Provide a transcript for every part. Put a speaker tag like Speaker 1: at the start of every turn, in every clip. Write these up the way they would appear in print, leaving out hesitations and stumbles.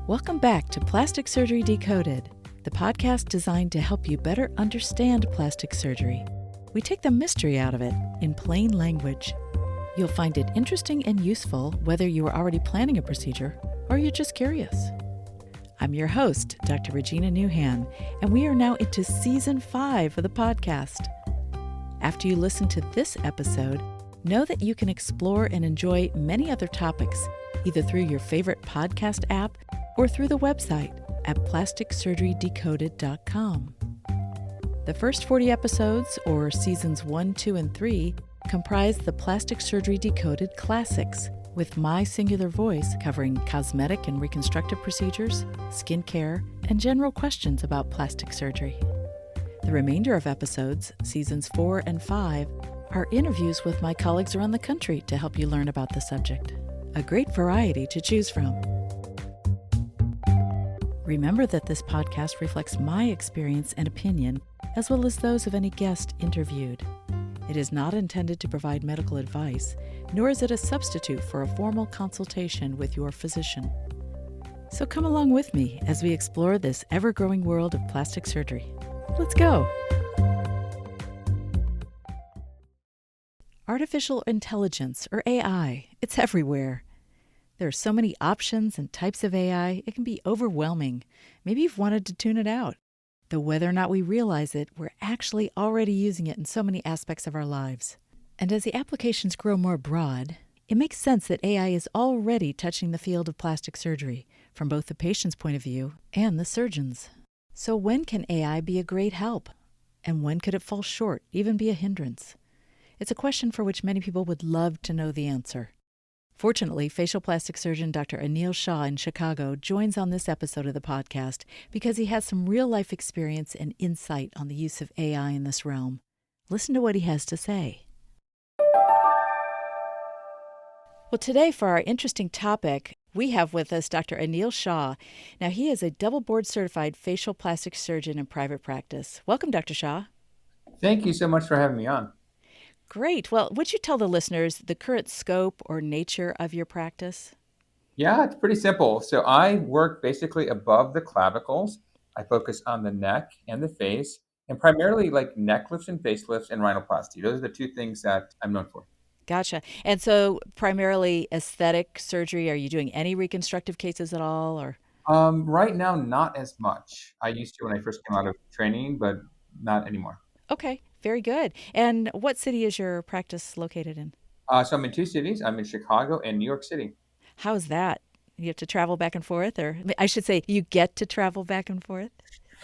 Speaker 1: Welcome back to Plastic Surgery Decoded, the podcast designed to help you better understand plastic surgery. We take the mystery out of it in plain language. You'll find it interesting and useful whether you are already planning a procedure or you're just curious. I'm your host, Dr. Regina Nouhan, and we are now into Season 5 of the podcast. After you listen to this episode, know that you can explore and enjoy many other topics, either through your favorite podcast app or through the website at plasticsurgerydecoded.com. The first 40 episodes, or Seasons 1, 2, and 3, comprise the Plastic Surgery Decoded Classics, with my singular voice covering cosmetic and reconstructive procedures, skincare, and general questions about plastic surgery. The remainder of episodes, Seasons 4 and 5, are interviews with my colleagues around the country to help you learn about the subject. A great variety to choose from. Remember that this podcast reflects my experience and opinion, as well as those of any guest interviewed. It is not intended to provide medical advice, nor is it a substitute for a formal consultation with your physician. So come along with me as we explore this ever-growing world of plastic surgery. Let's go! Artificial intelligence, or AI, it's everywhere. There are so many options and types of AI, it can be overwhelming. Maybe you've wanted to tune it out. Though whether or not we realize it, we're actually already using it in so many aspects of our lives. And as the applications grow more broad, it makes sense that AI is already touching the field of plastic surgery, from both the patient's point of view and the surgeon's. So when can AI be a great help? And when could it fall short, even be a hindrance? It's a question for which many people would love to know the answer. Fortunately, facial plastic surgeon Dr. Anil Shah in Chicago joins on this episode of the podcast because he has some real-life experience and insight on the use of AI in this realm. Listen to what he has to say. Well, today for our interesting topic, we have with us Dr. Anil Shah. Now, he is a double board-certified facial plastic surgeon in private practice. Welcome, Dr. Shah.
Speaker 2: Thank you so much for having me on.
Speaker 1: Great. Well, would you tell the listeners the current scope or nature of your practice?
Speaker 2: Yeah, it's pretty simple. So I work basically above the clavicles. I focus on the neck and the face, and primarily like neck lifts and facelifts and rhinoplasty. Those are the two things that I'm known for.
Speaker 1: Gotcha. And so primarily aesthetic surgery, are you doing any reconstructive cases at all, or?
Speaker 2: Right now, not as much. I used to when I first came out of training, but not anymore.
Speaker 1: Okay, very good. And what city is your practice located in?
Speaker 2: So I'm in two cities. I'm in Chicago and New York City.
Speaker 1: How is that? You have to travel back and forth, or I should say you get to travel back and forth?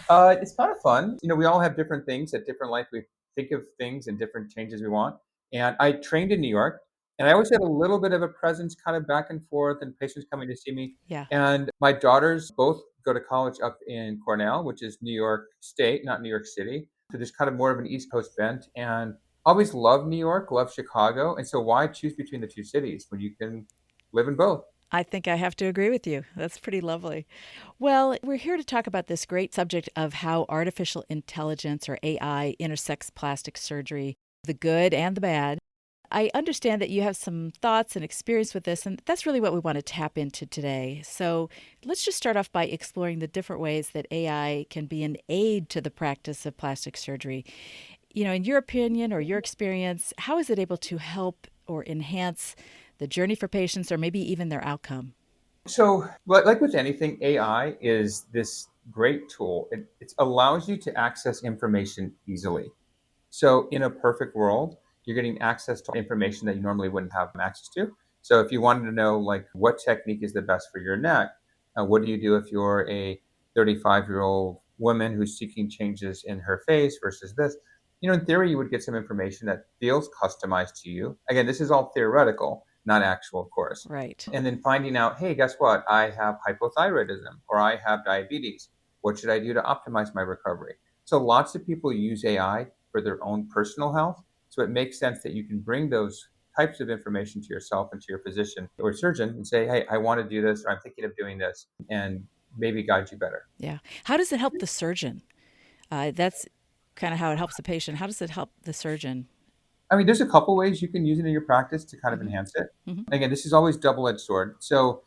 Speaker 2: It's kind of fun. We all have different things at different life. We think of things and different changes we want. And I trained in New York, and I always had a little bit of a presence kind of back and forth and patients coming to see me.
Speaker 1: Yeah.
Speaker 2: And my daughters both go to college up in Cornell, which is New York State, not New York City. So there's kind of more of an East Coast bent. And always loved New York, loved Chicago. And so why choose between the two cities when you can live in both?
Speaker 1: I think I have to agree with you. That's pretty lovely. Well, we're here to talk about this great subject of how artificial intelligence, or AI, intersects plastic surgery, the good and the bad. I understand that you have some thoughts and experience with this, and that's really what we want to tap into today. So let's just start off by exploring the different ways that AI can be an aid to the practice of plastic surgery. In your opinion or your experience, how is it able to help or enhance the journey for patients, or maybe even their outcome?
Speaker 2: So, like with anything, AI is this great tool. It allows you to access information easily. So, in a perfect world, you're getting access to information that you normally wouldn't have access to. So, if you wanted to know, like, what technique is the best for your neck, what do you do if you're a 35-year-old woman who's seeking changes in her face versus this? In theory, you would get some information that feels customized to you. Again, this is all theoretical, not actual, of course.
Speaker 1: Right.
Speaker 2: And then finding out, hey, guess what? I have hypothyroidism or I have diabetes. What should I do to optimize my recovery? So lots of people use AI for their own personal health. So it makes sense that you can bring those types of information to yourself and to your physician or surgeon and say, hey, I want to do this, or I'm thinking of doing this, and maybe guide you better.
Speaker 1: Yeah. How does it help the surgeon? That's kind of how it helps the patient. How does it help the surgeon?
Speaker 2: I mean, there's a couple ways you can use it in your practice to kind of
Speaker 1: Hmm.
Speaker 2: enhance it.
Speaker 1: Hmm.
Speaker 2: Again, this is always double-edged sword. So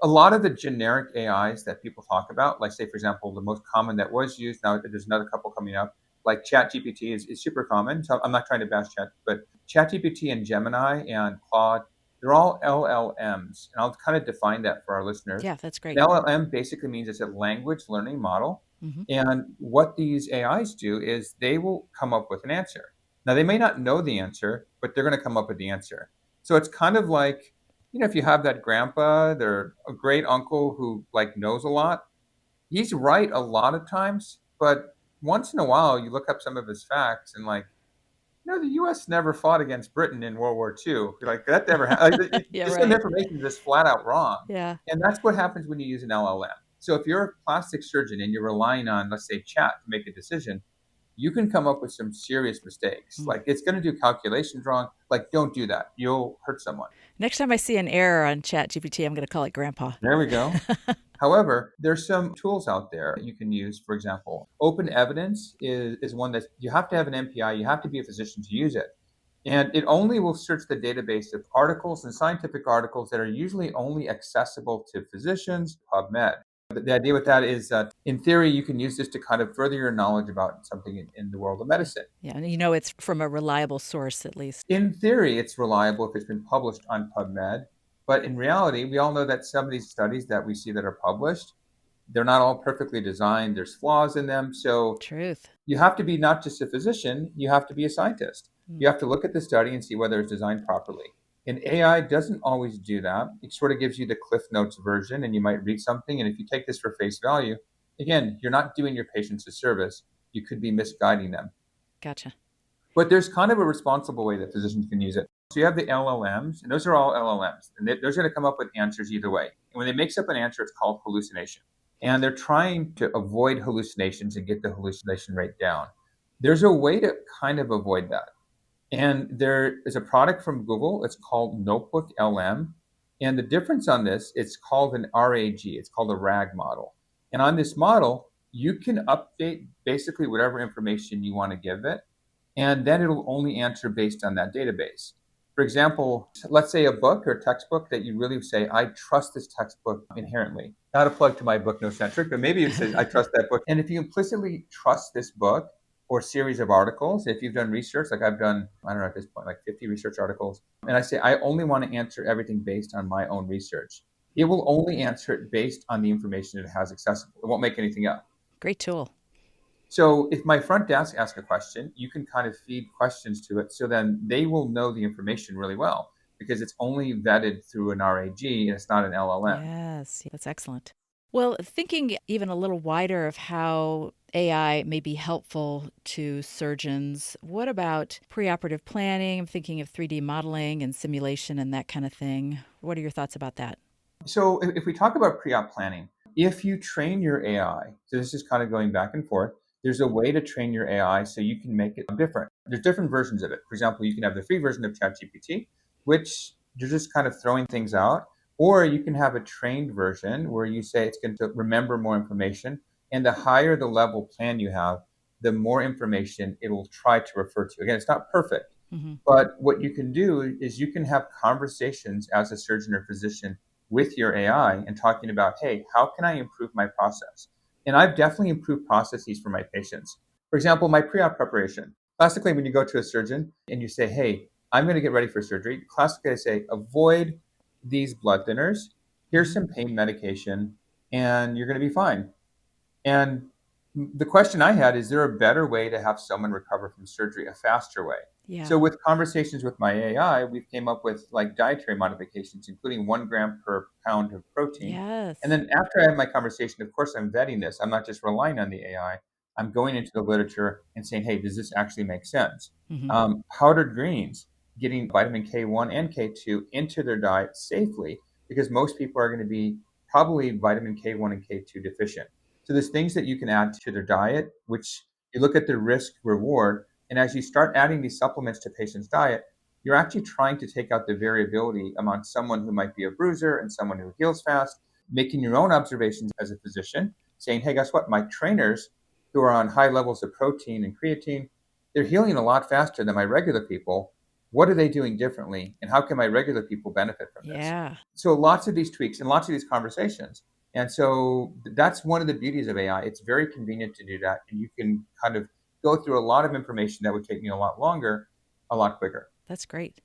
Speaker 2: A lot of the generic AIs that people talk about, like say, for example, the most common that was used, now there's another couple coming up, like ChatGPT is super common. So I'm not trying to bash Chat, but ChatGPT and Gemini and Claude, they're all LLMs. And I'll kind of define that for our listeners.
Speaker 1: Yeah, that's
Speaker 2: An
Speaker 1: great.
Speaker 2: LLM basically means it's a language learning model.
Speaker 1: Hmm.
Speaker 2: And what these AIs do is they will come up with an answer. Now, they may not know the answer, but they're going to come up with the answer. So it's kind of like, if you have that grandpa, they're a great uncle who like knows a lot, he's right a lot of times, but once in a while you look up some of his facts and like, the US never fought against Britain in World War II. You're like, that never happened.
Speaker 1: Yeah,
Speaker 2: Just some
Speaker 1: right.
Speaker 2: information is just flat out wrong.
Speaker 1: Yeah.
Speaker 2: And that's what happens when you use an LLM. So if you're a plastic surgeon and you're relying on, let's say, chat to make a decision, you can come up with some serious mistakes.
Speaker 1: Mm.
Speaker 2: Like it's going to do calculations wrong. Like, don't do that. You'll hurt someone.
Speaker 1: Next time I see an error on ChatGPT, I'm going to call it Grandpa.
Speaker 2: There we go. However, there's some tools out there you can use. For example, open evidence is one that you have to have an MPI, you have to be a physician to use it. And it only will search the database of articles and scientific articles that are usually only accessible to physicians, PubMed. The idea with that is that in theory, you can use this to kind of further your knowledge about something in the world of
Speaker 1: Yeah.
Speaker 2: medicine.
Speaker 1: Yeah. And it's from a reliable source, at least.
Speaker 2: In theory, it's reliable if it's been published on PubMed. But in reality, we all know that some of these studies that we see that are published, they're not all perfectly designed. There's flaws in them. So
Speaker 1: Truth.
Speaker 2: you have to be not just a physician, you have to be a scientist.
Speaker 1: Mm.
Speaker 2: You have to look at the study and see whether it's designed properly. And AI doesn't always do that. It sort of gives you the Cliff Notes version, and you might read something. And if you take this for face value, again, you're not doing your patients a service. You could be misguiding them.
Speaker 1: Gotcha.
Speaker 2: But there's kind of a responsible way that physicians can use it. So you have the LLMs, and those are all LLMs, and those are going to come up with answers either way. And when they mix up an answer, it's called hallucination. And they're trying to avoid hallucinations and get the hallucination rate down. There's a way to kind of avoid that. And there is a product from Google. It's called Notebook LM. And the difference on this, it's called an RAG. It's called a RAG model. And on this model, you can update basically whatever information you want to give it, and then it'll only answer based on that database. For example, let's say a book or textbook that you really say, I trust this textbook inherently. Not a plug to my book, No Centric, but maybe you say, I trust that book. And if you implicitly trust this book or series of articles, if you've done research, like I've done, I don't know at this point, like 50 research articles, and I say, I only want to answer everything based on my own research, it will only answer it based on the information it has accessible. It won't make anything up.
Speaker 1: Great tool.
Speaker 2: So if my front desk asks a question, you can kind of feed questions to it. So then they will know the information really well because it's only vetted through an RAG and it's not an LLM.
Speaker 1: Yes, that's excellent. Well, thinking even a little wider of how AI may be helpful to surgeons, what about preoperative planning? I'm thinking of 3D modeling and simulation and that kind of thing. What are your thoughts about that?
Speaker 2: So if we talk about pre-op planning, if you train your AI, so this is kind of going back and forth, there's a way to train your AI so you can make it different. There's different versions of it. For example, you can have the free version of ChatGPT, which you're just kind of throwing things out, or you can have a trained version where you say it's going to remember more information. And the higher the level plan you have, the more information it will try to refer to. Again, it's not perfect,
Speaker 1: Hmm.
Speaker 2: but what you can do is you can have conversations as a surgeon or physician with your AI and talking about, hey, how can I improve my process? And I've definitely improved processes for my patients. For example, my pre-op preparation. Classically, when you go to a surgeon and you say, hey, I'm going to get ready for surgery, classically I say, avoid these blood thinners. Here's
Speaker 1: Hmm.
Speaker 2: some pain medication, and you're going to be fine. And the question I had, is there a better way to have someone recover from surgery, a faster way?
Speaker 1: Yeah.
Speaker 2: So with conversations with my AI, we've came up with like dietary modifications, including 1 gram per pound of protein. And
Speaker 1: Yes.
Speaker 2: then after I have my conversation, of course, I'm vetting this. I'm not just relying on the AI. I'm going into the literature and saying, hey, does this actually make sense?
Speaker 1: Hmm.
Speaker 2: Powdered greens, getting vitamin K1 and K2 into their diet safely, because most people are going to be probably vitamin K1 and K2 deficient. So there's things that you can add to their diet, which you look at the risk reward. And as you start adding these supplements to patients' diet, you're actually trying to take out the variability among someone who might be a bruiser and someone who heals fast, making your own observations as a physician, saying, hey, guess what? My trainers who are on high levels of protein and creatine, they're healing a lot faster than my regular people. what are they doing differently? And how can my regular people benefit from this?
Speaker 1: Yeah,
Speaker 2: So lots of these tweaks and lots of these conversations. And so that's one of the beauties of AI. It's very convenient to do that. And you can kind of go through a lot of information that would take me a lot longer, a lot quicker.
Speaker 1: that's great.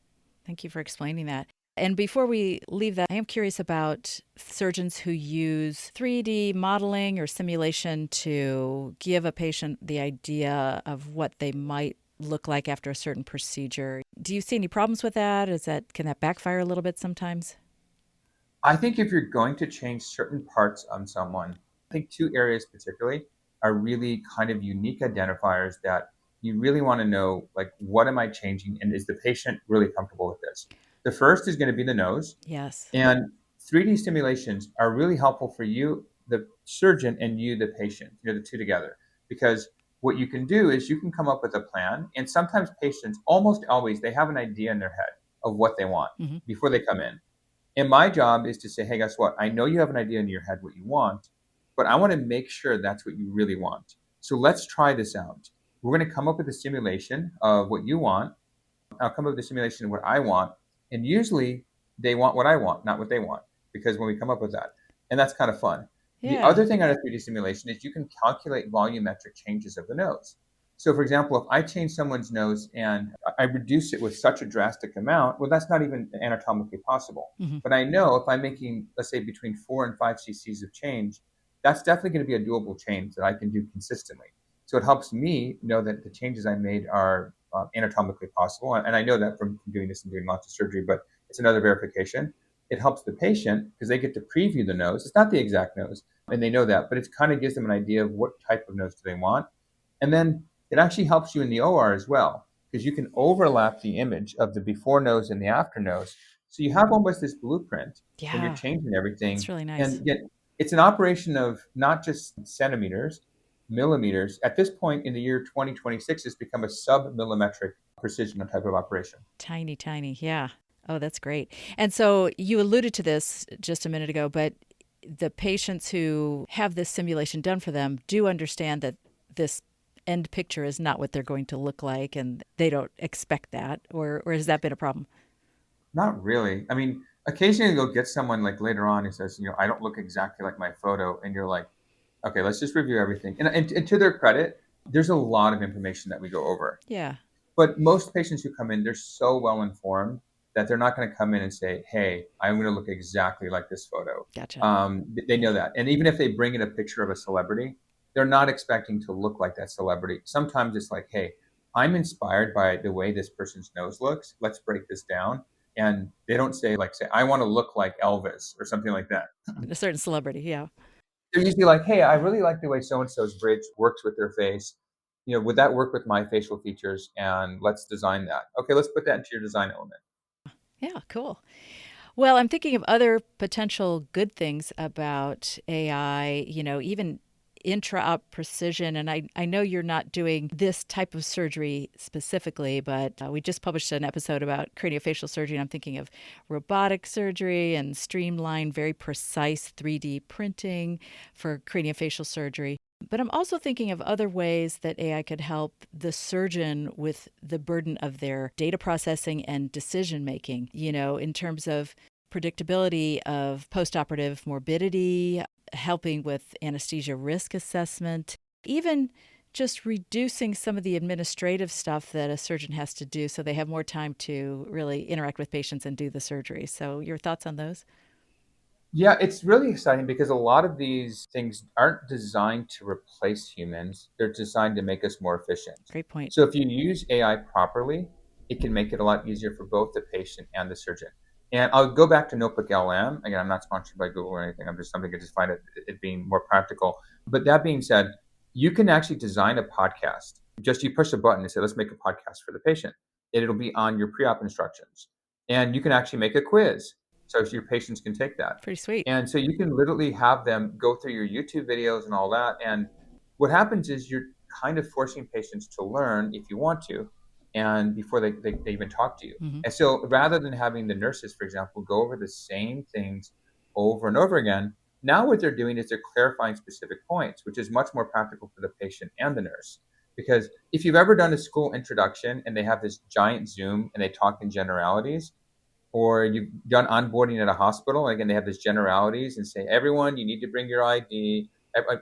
Speaker 1: Thank you for explaining that. And before we leave that, I am curious about surgeons who use 3D modeling or simulation to give a patient the idea of what they might look like after a certain procedure. Do you see any problems with that? Can that backfire a little bit sometimes?
Speaker 2: I think if you're going to change certain parts on someone, I think two areas particularly are really kind of unique identifiers that you really want to know, like, what am I changing? And is the patient really comfortable with this? The first is going to be the nose.
Speaker 1: Yes.
Speaker 2: And 3D simulations are really helpful for you, the surgeon, and you, the patient, the two together. Because what you can do is you can come up with a plan. And sometimes patients, almost always, they have an idea in their head of what they want
Speaker 1: Hmm.
Speaker 2: before they come in. And my job is to say, hey, guess what? I know you have an idea in your head what you want, but I want to make sure that's what you really want. So let's try this out. We're going to come up with a simulation of what you want. I'll come up with a simulation of what I want. And usually they want what I want, not what they want, because when we come up with that, and that's kind of fun. The
Speaker 1: Yeah.
Speaker 2: other thing on a 3D simulation is you can calculate volumetric changes of the nose. So, for example, if I change someone's nose and I reduce it with such a drastic amount, well, that's not even anatomically possible.
Speaker 1: Hmm.
Speaker 2: But I know if I'm making, let's say, between 4 and 5 cc's of change, that's definitely going to be a doable change that I can do consistently. So it helps me know that the changes I made are anatomically possible. And I know that from doing this and doing lots of surgery, but it's another verification. It helps the patient because they get to preview the nose. It's not the exact nose, and they know that, but it kind of gives them an idea of what type of nose do they want. And then it actually helps you in the OR as well, because you can overlap the image of the before nose and the after nose. So you have almost this blueprint and you're
Speaker 1: Yeah.
Speaker 2: changing
Speaker 1: That's
Speaker 2: everything.
Speaker 1: really nice.
Speaker 2: And yet it's an operation of not just centimeters, millimeters. At this point in the year 2026, it's become a sub-millimetric precision type of operation.
Speaker 1: Tiny, tiny. Yeah. Oh, that's great. And so you alluded to this just a minute ago, but the patients who have this simulation done for them do understand that this end picture is not what they're going to look like and they don't expect that, or has that been a problem?
Speaker 2: Not really. I mean, occasionally you'll get someone like later on who says, I don't look exactly like my photo. And you're like, okay, let's just review everything. And to their credit, there's a lot of information that we go over.
Speaker 1: Yeah.
Speaker 2: But most patients who come in, they're so well informed that they're not going to come in and say, "Hey, I'm going to look exactly like this photo."
Speaker 1: Gotcha.
Speaker 2: They
Speaker 1: Yeah.
Speaker 2: know that, and even if they bring in a picture of a celebrity, they're not expecting to look like that celebrity. Sometimes it's like, "Hey, I'm inspired by the way this person's nose looks. Let's break this down." And they don't say, "I want to look like Elvis" or something like that.
Speaker 1: A certain celebrity. Yeah.
Speaker 2: They're usually like, "Hey, I really like the way so and so's bridge works with their face. Would that work with my facial features? And let's design that. Okay, let's put that into your design element."
Speaker 1: Yeah. Cool. Well, I'm thinking of other potential good things about AI, even intra-op precision. And I know you're not doing this type of surgery specifically, but we just published an episode about craniofacial surgery. And I'm thinking of robotic surgery and streamlined, very precise 3D printing for craniofacial surgery. But I'm also thinking of other ways that AI could help the surgeon with the burden of their data processing and decision making, in terms of predictability of postoperative morbidity, helping with anesthesia risk assessment, even just reducing some of the administrative stuff that a surgeon has to do so they have more time to really interact with patients and do the surgery. So, your thoughts on those?
Speaker 2: Yeah, it's really exciting because a lot of these things aren't designed to replace humans. They're designed to make us more efficient.
Speaker 1: Great point.
Speaker 2: So if you use AI properly, it can make it a lot easier for both the patient and the surgeon. And I'll go back to Notebook LM. Again, I'm not sponsored by Google or anything. I'm just something I just find it being more practical. But that being said, you can actually design a podcast. Just you push a button and say, let's make a podcast for the patient. And it'll be on your pre-op instructions. And you can actually make a quiz so your patients can take that.
Speaker 1: Pretty sweet.
Speaker 2: And so you can literally have them go through your YouTube videos and all that. And what happens is you're kind of forcing patients to learn if you want to, and before they even talk to you.
Speaker 1: Hmm.
Speaker 2: And so rather than having the nurses, for example, go over the same things over and over again, now what they're doing is they're clarifying specific points, which is much more practical for the patient and the nurse. Because if you've ever done a school introduction and they have this giant Zoom and they talk in generalities, or you've done onboarding at a hospital, again, they have this generalities and say, everyone, you need to bring your ID.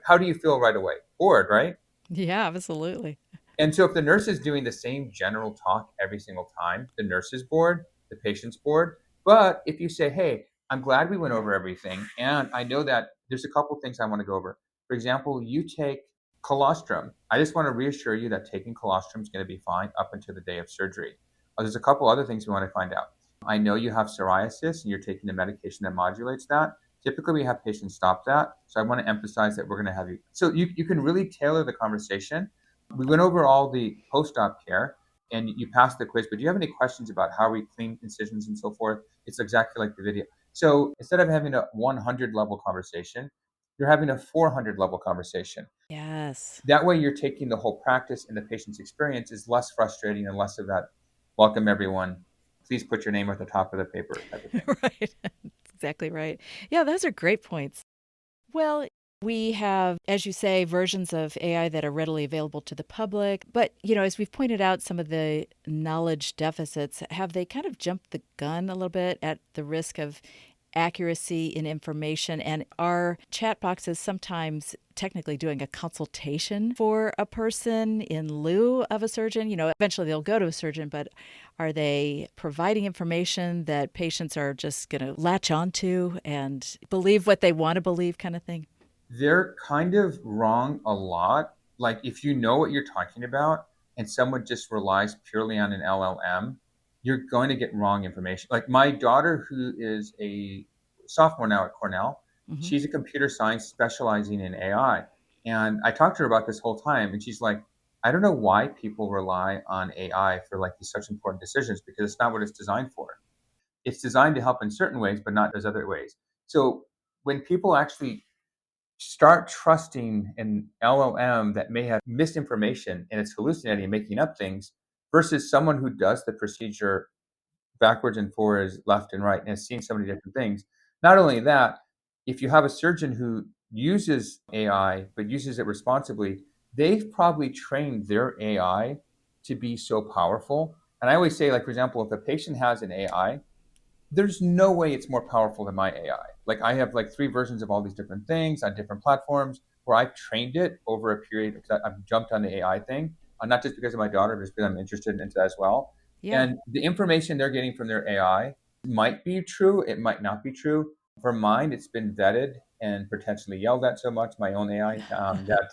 Speaker 2: How do you feel right away? Bored, right?
Speaker 1: Yeah, absolutely.
Speaker 2: And so if the nurse is doing the same general talk every single time, the nurse is bored, the patient's bored. But if you say, hey, I'm glad we went over everything, and I know that there's a couple things I want to go over. For example, you take colostrum. I just want to reassure you that taking colostrum is going to be fine up until the day of surgery. There's a couple other things we want to find out. I know you have psoriasis and you're taking a medication that modulates that. Typically, we have patients stop that. So I want to emphasize that we're going to have you. So you can really tailor the conversation. We went over all the post-op care and you passed the quiz, but do you have any questions about how we clean incisions and so forth? It's exactly like the video. So instead of having a 100 level conversation, you're having a 400 level conversation.
Speaker 1: Yes.
Speaker 2: That way you're taking the whole practice and the patient's experience is less frustrating and less of that, welcome everyone, please put your name at the top of the paper type of thing.
Speaker 1: Right. Exactly right. Yeah, those are great points. Well, we have, as you say, versions of AI that are readily available to the public. But, as we've pointed out, some of the knowledge deficits, have they kind of jumped the gun a little bit at the risk of accuracy in information? And are chat boxes sometimes technically doing a consultation for a person in lieu of a surgeon? Eventually they'll go to a surgeon, but are they providing information that patients are just going to latch onto and believe what they want to believe, kind of thing?
Speaker 2: They're kind of wrong a lot. Like if you know what you're talking about and someone just relies purely on an LLM, you're going to get wrong information. Like my daughter, who is a sophomore now at Cornell,
Speaker 1: Hmm.
Speaker 2: she's a computer science specializing in AI. And I talked to her about this whole time, and she's like, I don't know why people rely on AI for like these such important decisions because it's not what it's designed for. It's designed to help in certain ways, but not those other ways. So when people actually start trusting an LLM that may have misinformation and it's hallucinating and making up things versus someone who does the procedure backwards and forwards, left and right, and has seen so many different things. Not only that, if you have a surgeon who uses AI but uses it responsibly, they've probably trained their AI to be so powerful. And I always say, like, for example, if a patient has an AI, there's no way it's more powerful than my AI. Like I have like three versions of all these different things on different platforms where I've trained it over a period because I've jumped on the AI thing, not just because of my daughter, but just because I'm interested into that as well.
Speaker 1: Yeah.
Speaker 2: And the information they're getting from their AI might be true, it might not be true. For mine, it's been vetted and potentially yelled at so much, my own AI, that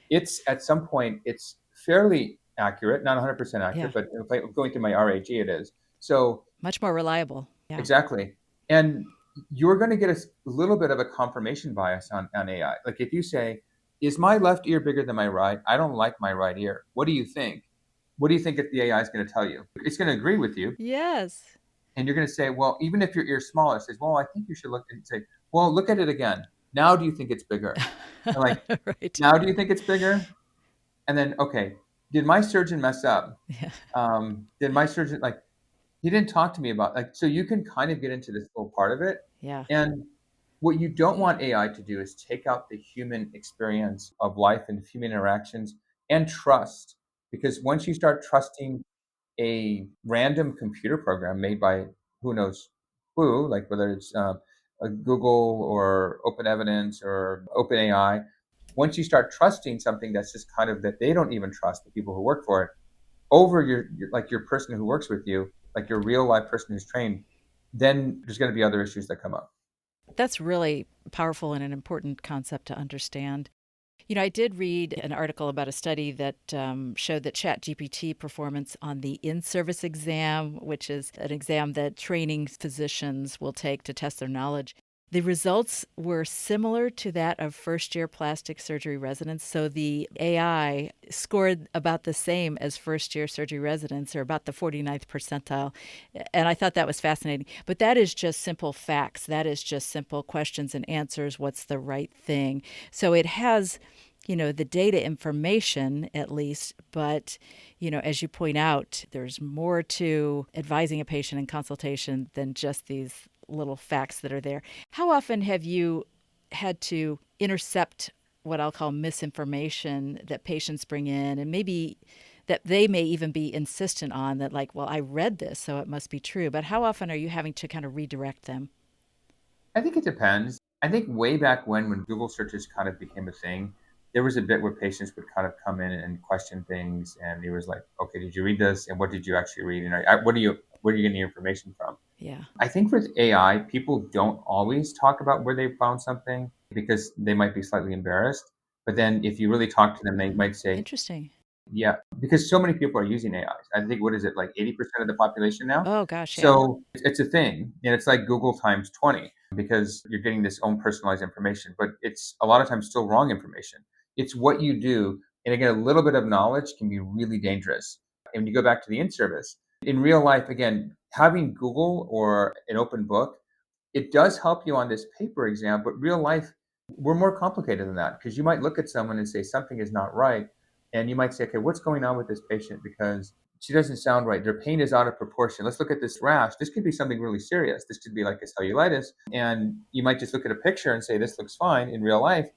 Speaker 2: it's at some point it's fairly accurate, not 100%
Speaker 1: Yeah.
Speaker 2: accurate, but if I'm going through my RAG, it is. So
Speaker 1: Much more reliable. Yeah.
Speaker 2: exactly. And you're going to get a little bit of a confirmation bias on AI. Like if you say, is my left ear bigger than my right? I don't like my right ear. What do you think? What do you think if the AI is going to tell you? It's going to agree with you.
Speaker 1: Yes.
Speaker 2: And you're going to say, well, even if your ear's smaller, it says, well, I think you should look and say, well, look at it again. Now do you think it's bigger? And like,
Speaker 1: Right.
Speaker 2: now do you think it's bigger? And then, okay, did my surgeon mess up?
Speaker 1: Yeah.
Speaker 2: Did my surgeon like he didn't talk to me about like so you can kind of get into this little part of it.
Speaker 1: Yeah.
Speaker 2: And what you don't want AI to do is take out the human experience of life and human interactions and trust. Because once you start trusting a random computer program made by who knows who, like whether it's a Google or Open Evidence or OpenAI, once you start trusting something that's just kind of that they don't even trust the people who work for it, over your like your person who works with you, like your real life person who's trained, then there's going to be other issues that come up.
Speaker 1: That's really powerful and an important concept to understand. I did read an article about a study that showed that ChatGPT performance on the in service exam, which is an exam that training physicians will take to test their knowledge, the results were similar to that of first year plastic surgery residents. So the AI scored about the same as first year surgery residents, or about the 49th percentile. And I thought that was fascinating. But that is just simple facts. That is just simple questions and answers. What's the right thing? So it has the data information at least, but, as you point out, there's more to advising a patient in consultation than just these little facts that are there. How often have you had to intercept what I'll call misinformation that patients bring in, and maybe that they may even be insistent on that, like, well, I read this, so it must be true. But how often are you having to kind of redirect them?
Speaker 2: I think it depends. I think way back when Google searches kind of became a thing, there was a bit where patients would kind of come in and question things, and it was like, okay, did you read this, and what did you actually read, and where are you getting your information from?
Speaker 1: Yeah.
Speaker 2: I think with AI, people don't always talk about where they found something because they might be slightly embarrassed. But then if you really talk to them, they might say,
Speaker 1: Interesting.
Speaker 2: yeah, because so many people are using AIs. I think what is it, like 80% of the population now?
Speaker 1: Oh, gosh, yeah.
Speaker 2: So it's a thing, and it's like Google times 20 because you're getting this own personalized information, but it's a lot of times still wrong information. It's what you do, and again, a little bit of knowledge can be really dangerous. And when you go back to the in-service, in real life, again, having Google or an open book, it does help you on this paper exam, but real life, we're more complicated than that because you might look at someone and say something is not right. And you might say, okay, what's going on with this patient? Because she doesn't sound right. Their pain is out of proportion. Let's look at this rash. This could be something really serious. This could be like a cellulitis. And you might just look at a picture and say, this looks fine. In real life,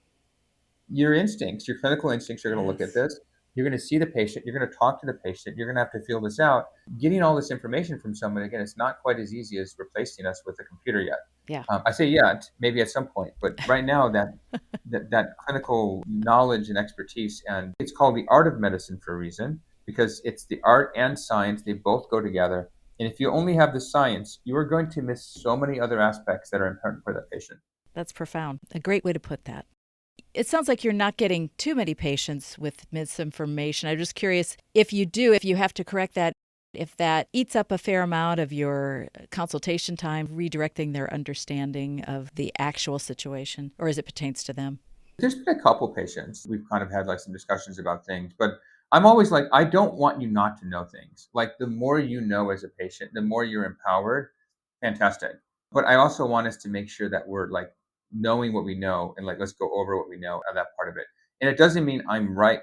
Speaker 2: your instincts, your clinical instincts are going to look at
Speaker 1: Yes.
Speaker 2: this. You're going to see the patient. You're going to talk to the patient. You're going to have to feel this out. Getting all this information from someone, again, it's not quite as easy as replacing us with a computer yet.
Speaker 1: Yeah.
Speaker 2: I say yet, maybe at some point, but right now that clinical knowledge and expertise, and it's called the art of medicine for a reason, because it's the art and science. They both go together. And if you only have the science, you are going to miss so many other aspects that are important for that patient.
Speaker 1: That's profound. A great way to put that. It sounds like you're not getting too many patients with misinformation. I'm just curious if you do, if you have to correct that, if that eats up a fair amount of your consultation time, redirecting their understanding of the actual situation, or as it pertains to them.
Speaker 2: There's been a couple patients. We've kind of had like some discussions about things, but I'm always like, I don't want you not to know things. Like the more you know as a patient, the more you're empowered. Fantastic. But I also want us to make sure that we're like knowing what we know and like let's go over what we know of that part of it. And it doesn't mean I'm right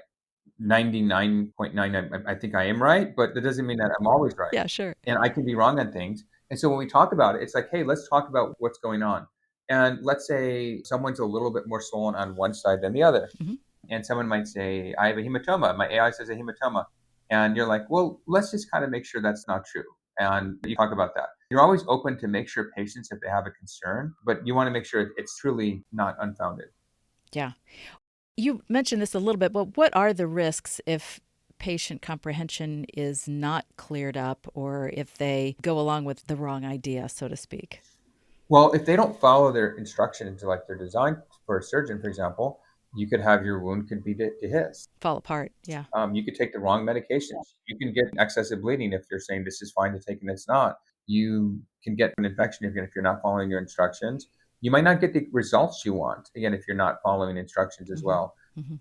Speaker 2: 99.99. I think I am right, but that doesn't mean that I'm always right.
Speaker 1: Yeah, sure.
Speaker 2: And I can be wrong on things. And so when we talk about it, it's like, hey, let's talk about what's going on. And let's say someone's a little bit more swollen on one side than the other.
Speaker 1: Hmm.
Speaker 2: And someone might say, I have a hematoma. My AI says a hematoma. And you're like, well, let's just kind of make sure that's not true. And you talk about that. You're always open to make sure patients, if they have a concern, but you want to make sure it's truly not unfounded.
Speaker 1: Yeah. You mentioned this a little bit, but what are the risks if patient comprehension is not cleared up or if they go along with the wrong idea, so to speak?
Speaker 2: Well, if they don't follow their instructions, like they're designed for a surgeon, for example, you could have your wound could be dehisced.
Speaker 1: Fall apart. Yeah.
Speaker 2: You could take the wrong medications. You can get excessive bleeding if you're saying this is fine to take and it's not. You can get an infection if you're not following your instructions. You might not get the results you want, again, if you're not following instructions as
Speaker 1: Hmm.
Speaker 2: well.
Speaker 1: Hmm.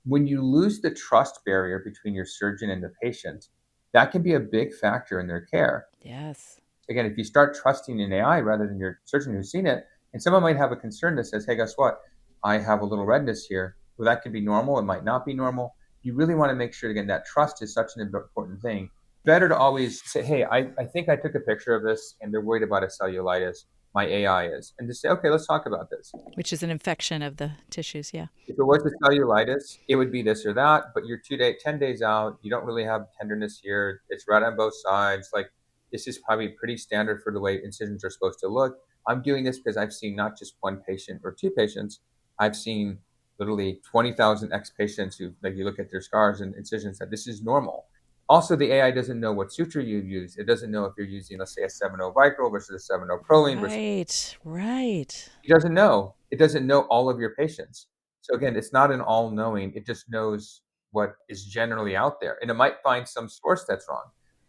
Speaker 2: When you lose the trust barrier between your surgeon and the patient, that can be a big factor in their care.
Speaker 1: Yes.
Speaker 2: Again, if you start trusting in AI rather than your surgeon who's seen it, and someone might have a concern that says, hey, guess what? I have a little redness here. Well, that could be normal. It might not be normal. You really want to make sure, again, that trust is such an important thing. Better to always say, hey, I think I took a picture of this and they're worried about a cellulitis. My AI is. And just say, okay, let's talk about this.
Speaker 1: Which is an infection of the tissues. Yeah.
Speaker 2: If it was a cellulitis, it would be this or that, but you're 10 days out. You don't really have tenderness here. It's red on both sides. Like this is probably pretty standard for the way incisions are supposed to look. I'm doing this because I've seen not just one patient or two patients. I've seen literally 20,000 ex patients who, like, you look at their scars and incisions, that this is normal. Also, the AI doesn't know what suture you use. It doesn't know if you're using, let's say, a 7.0 Vicryl versus a 7.0 Proline versus.
Speaker 1: Right. Right.
Speaker 2: It doesn't know. It doesn't know all of your patients. So again, it's not an all knowing. It just knows what is generally out there. And it might find some source that's wrong.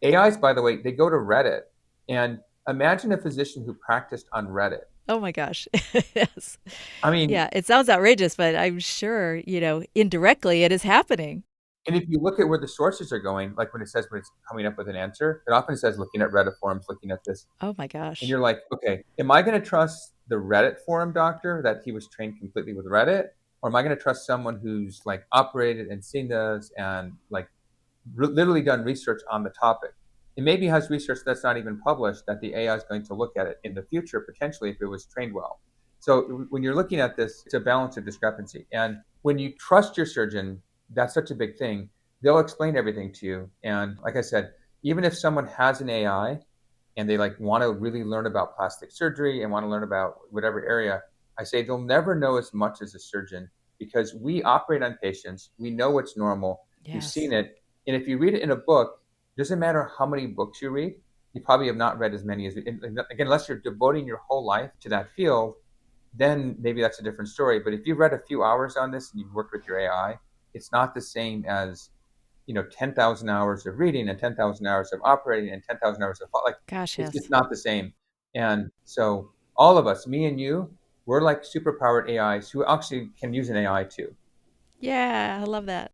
Speaker 2: AIs, by the way, they go to Reddit. And imagine a physician who practiced on Reddit.
Speaker 1: Oh my gosh. Yes.
Speaker 2: I mean,
Speaker 1: Yeah. It sounds outrageous, but I'm sure, indirectly it is happening.
Speaker 2: and if you look at where the sources are going, like when it's coming up with an answer, it often says looking at Reddit forums, looking at this.
Speaker 1: Oh my
Speaker 2: And
Speaker 1: gosh.
Speaker 2: you're like, okay, am I going to trust the Reddit forum doctor that he was trained completely with Reddit? Or am I going to trust someone who's like operated and seen this and like literally done research on the topic? It maybe has research that's not even published that the AI is going to look at it in the future, potentially, if it was trained well. So when you're looking at this, it's a balance of discrepancy. And when you trust your surgeon, that's such a big thing. They'll explain everything to you. And like I said, even if someone has an AI and they like want to really learn about plastic surgery and want to learn about whatever area, I say they'll never know as much as a surgeon because we operate on patients. We know what's normal. We've
Speaker 1: Yes.
Speaker 2: seen it. And if you read it in a book, it doesn't matter how many books you read, you probably have not read as many as, again, unless you're devoting your whole life to that field, then maybe that's a different story. But if you've read a few hours on this and you've worked with your AI, it's not the same as 10,000 hours of reading and 10,000 hours of operating and 10,000 hours of like
Speaker 1: Gosh,
Speaker 2: it's
Speaker 1: yes.
Speaker 2: not the same. And so all of us, me and you, we're like superpowered AIs who actually can use an AI too.
Speaker 1: Yeah, I love that.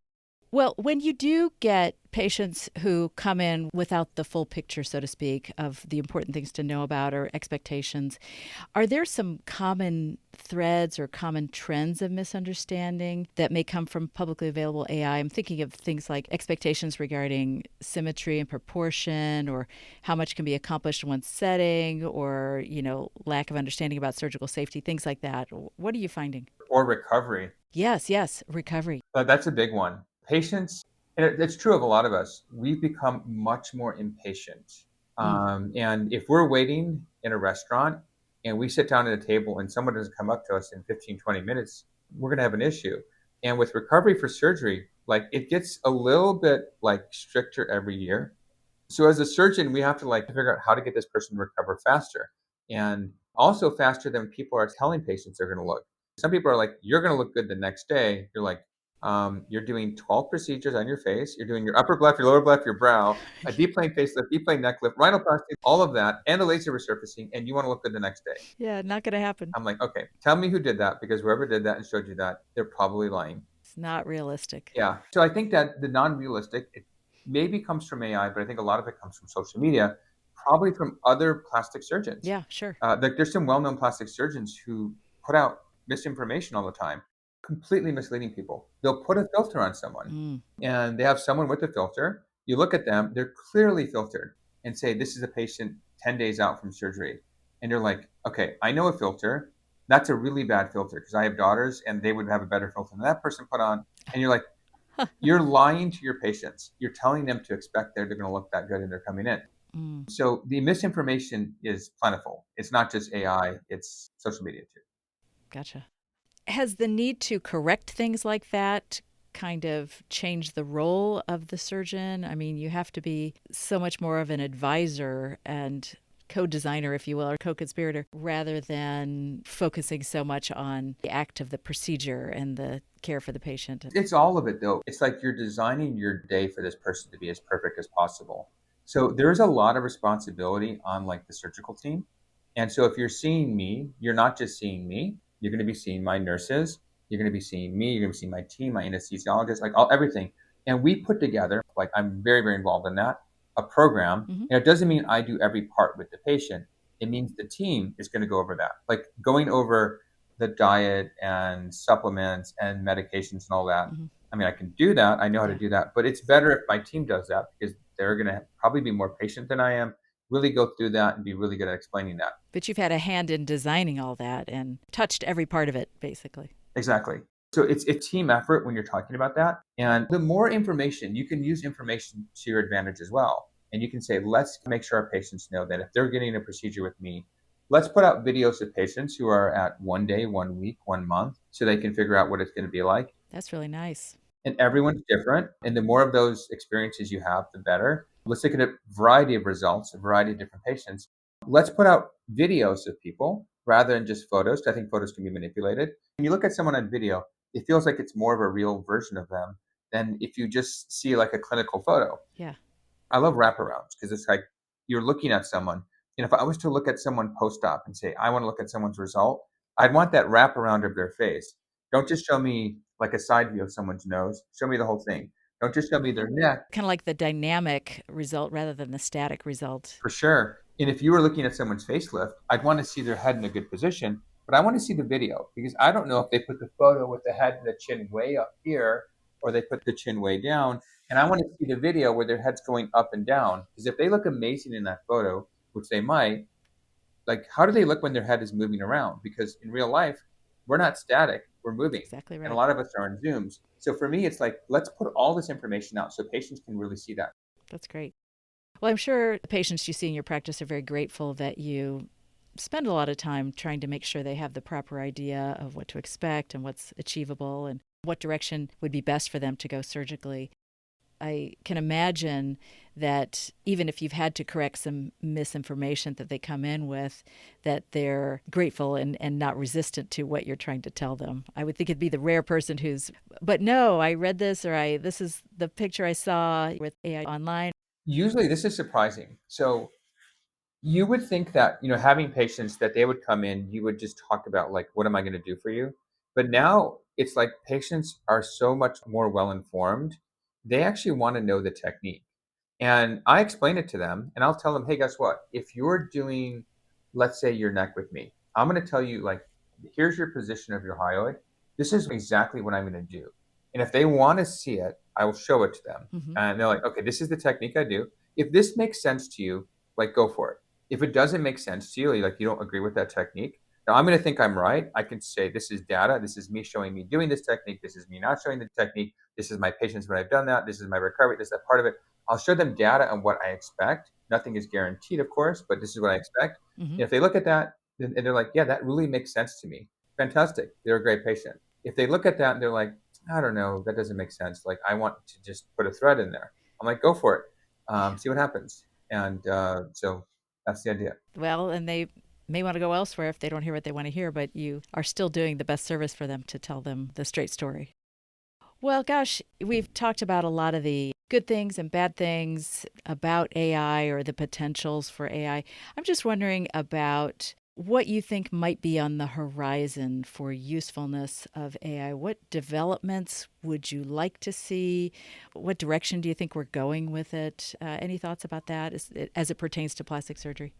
Speaker 1: Well, when you do get patients who come in without the full picture, so to speak, of the important things to know about or expectations, are there some common threads or common trends of misunderstanding that may come from publicly available AI? I'm thinking of things like expectations regarding symmetry and proportion, or how much can be accomplished in one setting, or, lack of understanding about surgical safety, things like that. What are you finding?
Speaker 2: Or recovery.
Speaker 1: Yes, yes, recovery.
Speaker 2: That's a big one. Patience, and it's true of a lot of us. We've become much more impatient.
Speaker 1: Mm.
Speaker 2: And if we're waiting in a restaurant and we sit down at a table and someone doesn't come up to us in 15, 20 minutes, we're going to have an issue. And with recovery for surgery, like it gets a little bit like stricter every year. So as a surgeon, we have to like figure out how to get this person to recover faster and also faster than people are telling patients they're going to look. Some people are like, you're going to look good the next day. You're like, you're doing 12 procedures on your face. You're doing your upper left, your lower left, your brow, a deep plane facelift, deep plane neck lift, rhinoplasty, all of that, and a laser resurfacing, and you want to look good the next day.
Speaker 1: Yeah, not going to happen.
Speaker 2: I'm like, okay, tell me who did that because whoever did that and showed you that, they're probably lying.
Speaker 1: It's not realistic.
Speaker 2: Yeah. So I think that the non-realistic, it maybe comes from AI, but I think a lot of it comes from social media, probably from other plastic surgeons.
Speaker 1: Yeah, sure.
Speaker 2: There's some well-known plastic surgeons who put out misinformation all the time, completely misleading people. They'll put a filter on someone
Speaker 1: Mm.
Speaker 2: and they have someone with a filter. You look at them, they're clearly filtered and say, this is a patient 10 days out from surgery. And you're like, okay, I know a filter. That's a really bad filter because I have daughters and they would have a better filter than that person put on. And you're like, you're lying to your patients. You're telling them to expect they're going to look that good and they're coming in.
Speaker 1: Mm.
Speaker 2: So the misinformation is plentiful. It's not just AI, it's social media too.
Speaker 1: Gotcha. Has the need to correct things like that kind of changed the role of the surgeon? I mean, you have to be so much more of an advisor and co-designer, if you will, or co-conspirator, rather than focusing so much on the act of the procedure and the care for the patient.
Speaker 2: It's all of it though. It's like you're designing your day for this person to be as perfect as possible. So there's a lot of responsibility on like the surgical team. And so if you're seeing me, you're not just seeing me, you're going to be seeing my nurses, you're going to be seeing me, you're going to be seeing my team, my anesthesiologist, like all everything. And we put together, like I'm very, very involved in that, a program.
Speaker 1: Mm-hmm.
Speaker 2: And it doesn't mean I do every part with the patient. It means the team is going to go over that. Like going over the diet and supplements and medications and all that.
Speaker 1: Mm-hmm.
Speaker 2: I mean, I can do that. I know how to
Speaker 1: Yeah.
Speaker 2: do that, but it's better if my team does that because they're going to probably be more patient than I am, really go through that and be really good at explaining that.
Speaker 1: But you've had a hand in designing all that and touched every part of it, basically.
Speaker 2: Exactly. So it's a team effort when you're talking about that. And the more information, you can use information to your advantage as well. And you can say, let's make sure our patients know that if they're getting a procedure with me, let's put out videos of patients who are at 1 day, 1 week, 1 month, so they can figure out what it's going to be like.
Speaker 1: That's really nice.
Speaker 2: And everyone's different. And the more of those experiences you have, the better. Let's look at a variety of results, a variety of different patients. Let's put out videos of people rather than just photos. I think photos can be manipulated. When you look at someone on video, it feels like it's more of a real version of them than if you just see like a clinical photo.
Speaker 1: Yeah.
Speaker 2: I love wraparounds because it's like you're looking at someone. And if I was to look at someone post op and say, I want to look at someone's result, I'd want that wraparound of their face. Don't just show me like a side view of someone's nose. Show me the whole thing. Don't just show me their neck.
Speaker 1: Kind of like the dynamic result rather than the static result.
Speaker 2: For sure. And if you were looking at someone's facelift, I'd want to see their head in a good position, but I want to see the video because I don't know if they put the photo with the head and the chin way up here or they put the chin way down. And I want to see the video where their head's going up and down because if they look amazing in that photo, which they might, like, how do they look when their head is moving around? Because in real life, we're not static, we're
Speaker 1: That's
Speaker 2: moving.
Speaker 1: exactly
Speaker 2: And a
Speaker 1: right.
Speaker 2: lot of us are on Zooms. So for me, it's like, let's put all this information out so patients can really see that.
Speaker 1: That's great. Well, I'm sure the patients you see in your practice are very grateful that you spend a lot of time trying to make sure they have the proper idea of what to expect and what's achievable and what direction would be best for them to go surgically. I can imagine that even if you've had to correct some misinformation that they come in with, that they're grateful and not resistant to what you're trying to tell them. I would think it'd be the rare person who's, but no, I read this or this is the picture I saw with AI online.
Speaker 2: Usually this is surprising. So you would think that, having patients that they would come in, you would just talk about like, what am I going to do for you? But now it's like patients are so much more well informed. They actually want to know the technique. And I explain it to them and I'll tell them, hey, guess what? If you're doing, let's say your neck with me, I'm going to tell you, like, here's your position of your hyoid. This is exactly what I'm going to do. And if they want to see it, I will show it to them.
Speaker 1: Mm-hmm.
Speaker 2: And they're like, okay, this is the technique I do. If this makes sense to you, like, go for it. If it doesn't make sense to you, like you don't agree with that technique, now I'm going to think I'm right. I can say, this is data. This is me showing me doing this technique. This is me not showing the technique. This is my patients when I've done that. This is my recovery. This is that part of it. I'll show them data on what I expect. Nothing is guaranteed, of course, but this is what I expect.
Speaker 1: Mm-hmm.
Speaker 2: And if they look at that and they're like, yeah, that really makes sense to me. Fantastic. They're a great patient. If they look at that and they're like, I don't know, that doesn't make sense. Like, I want to just put a thread in there. I'm like, go for it. See what happens. And so that's the idea.
Speaker 1: Well, and they may want to go elsewhere if they don't hear what they want to hear, but you are still doing the best service for them to tell them the straight story. Well, gosh, we've talked about a lot of the good things and bad things about AI or the potentials for AI. I'm just wondering about what you think might be on the horizon for usefulness of AI. What developments would you like to see? What direction do you think we're going with it? Any thoughts about that as it pertains to plastic surgery?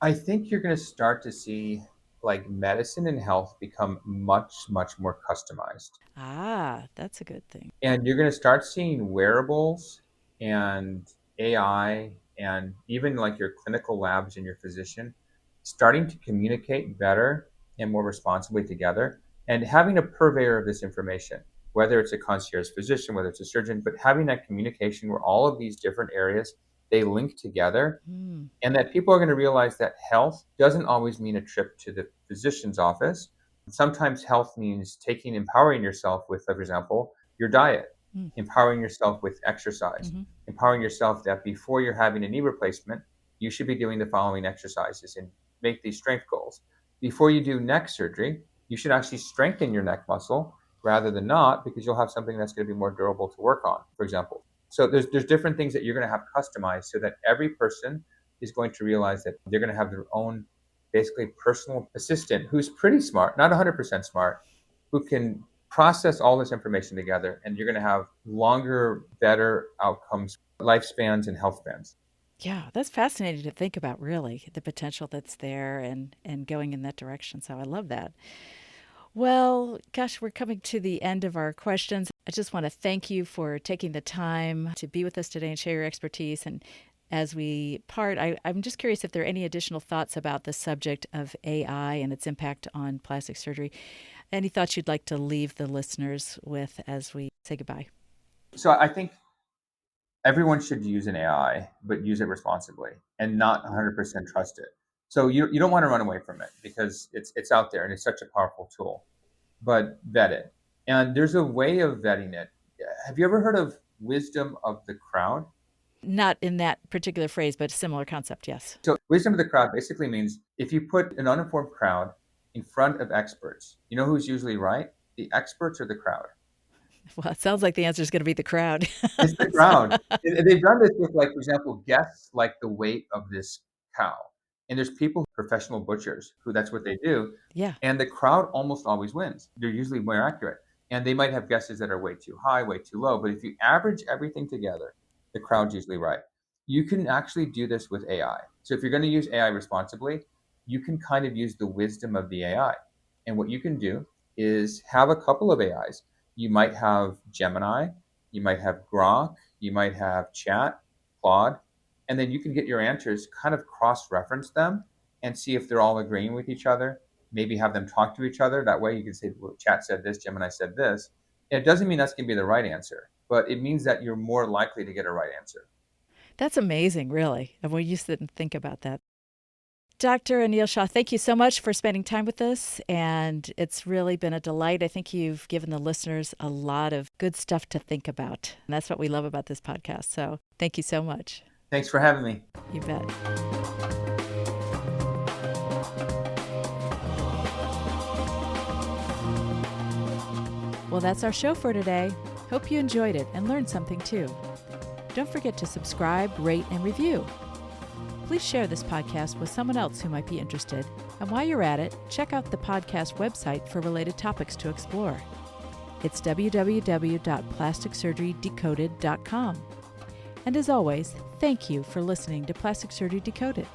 Speaker 2: I think you're going to start to see like medicine and health become much, much more customized.
Speaker 1: Ah, that's a good thing.
Speaker 2: And you're going to start seeing wearables and AI and even like your clinical labs and your physician starting to communicate better and more responsibly together and having a purveyor of this information, whether it's a concierge physician, whether it's a surgeon, but having that communication where all of these different areas they link together
Speaker 1: Mm,
Speaker 2: and that people are going to realize that health doesn't always mean a trip to the physician's office. Sometimes health means empowering yourself with, for example, your diet,
Speaker 1: mm,
Speaker 2: empowering yourself with exercise,
Speaker 1: mm-hmm.
Speaker 2: empowering yourself that before you're having a knee replacement, you should be doing the following exercises and make these strength goals. Before you do neck surgery, you should actually strengthen your neck muscle rather than not, because you'll have something that's going to be more durable to work on, for example. So there's different things that you're going to have customized so that every person is going to realize that they're going to have their own basically personal assistant who's pretty smart, not 100% smart, who can process all this information together. And you're going to have longer, better outcomes, lifespans, and health spans.
Speaker 1: Yeah, that's fascinating to think about, really, the potential that's there and going in that direction. So I love that. Well, gosh, we're coming to the end of our questions. I just want to thank you for taking the time to be with us today and share your expertise. And as we part, I'm just curious if there are any additional thoughts about the subject of AI and its impact on plastic surgery. Any thoughts you'd like to leave the listeners with as we say goodbye?
Speaker 2: So I think everyone should use an AI, but use it responsibly and not 100% trust it. So you don't want to run away from it because it's out there and it's such a powerful tool, but vet it. And there's a way of vetting it. Have you ever heard of wisdom of the crowd?
Speaker 1: Not in that particular phrase, but a similar concept, yes.
Speaker 2: So wisdom of the crowd basically means if you put an uninformed crowd in front of experts, you know who's usually right? The experts or the crowd?
Speaker 1: Well, it sounds like the answer is going to be the crowd.
Speaker 2: It's the
Speaker 1: So,
Speaker 2: crowd. And they've done this with, like, for example, guess like the weight of this cow. And there's people, professional butchers, who that's what they do.
Speaker 1: yeah.
Speaker 2: And the crowd almost always wins. They're usually more accurate. And they might have guesses that are way too high, way too low. But if you average everything together, the crowd's usually right. You can actually do this with AI. So if you're going to use AI responsibly, you can kind of use the wisdom of the AI. And what you can do is have a couple of AIs. You might have Gemini, you might have Grok, you might have Chat, Claude, and then you can get your answers, kind of cross reference them, and see if they're all agreeing with each other. Maybe have them talk to each other. That way you can say, well, chat said this, Gemini said this. It doesn't mean that's going to be the right answer, but it means that you're more likely to get a right answer.
Speaker 1: That's amazing, really. And we used to think about that. Dr. Anil Shah, thank you so much for spending time with us. And it's really been a delight. I think you've given the listeners a lot of good stuff to think about. And that's what we love about this podcast. So thank you so much.
Speaker 2: Thanks for having me.
Speaker 1: You bet. Well, that's our show for today. Hope you enjoyed it and learned something too. Don't forget to subscribe, rate, and review. Please share this podcast with someone else who might be interested. And while you're at it, check out the podcast website for related topics to explore. It's www.plasticsurgerydecoded.com. And as always, thank you for listening to Plastic Surgery Decoded.